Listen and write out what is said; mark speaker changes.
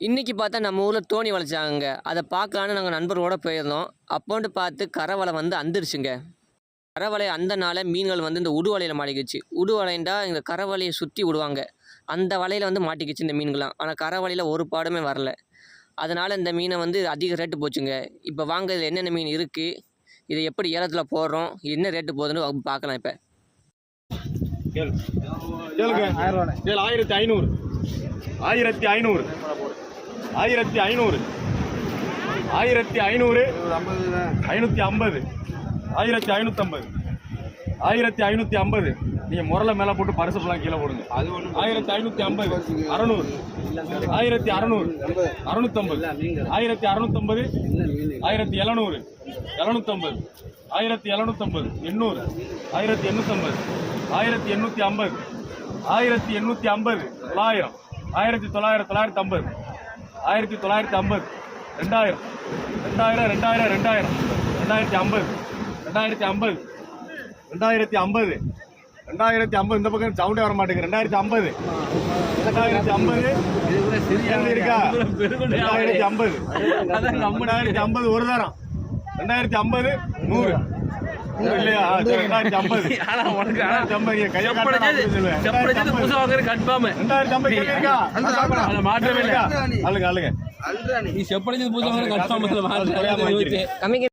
Speaker 1: இன்றைக்கி பார்த்தா நம்ம ஊரில் தோணி வளைச்சாங்க. அதை பார்க்கலான்னு நாங்கள் நண்பர்களோடு போயிருந்தோம். அப்போன்ட்டு பார்த்து கரை வலை வந்து அந்துருச்சுங்க. கரை வலை அந்தனால மீன்கள் வந்து இந்த உடு வலையில் மாட்டிக்கிச்சு. உடு வலைண்டா இந்த கரை வலையை சுற்றி விடுவாங்க. அந்த வலையில் வந்து மாட்டிக்கிச்சு இந்த மீன்கள்லாம். ஆனால் கரை வலையில் ஒரு பாடுமே வரல. அதனால் இந்த மீனை வந்து அதிக ரேட்டு போச்சுங்க. இப்போ வாங்க இதில் என்னென்ன மீன் இருக்குது, இதை எப்படி ஏலத்தில் போடுறோம், என்ன ரேட்டு போகுதுன்னு பார்க்கலாம். இப்போ
Speaker 2: கேளுங்க. 1500 1500 1500 1500 550 1550 1550. நீங்க முரல மேல போட்டு பரிசுலாம் கீழே போடுங்க. 1550 600 1600 650 1650 1700 750 1750 800 1850 1850 1850 900 1900 950 1950 2000 2000 2000 2000 2050 2050 2050 இந்த பக்கம் சவுண்டே வர மாட்டேங்குது. 2050 இருக்கா? 2050 2050 ஒரு தரம் 2050 100 இல்லையா? 2050
Speaker 3: மாற்றமே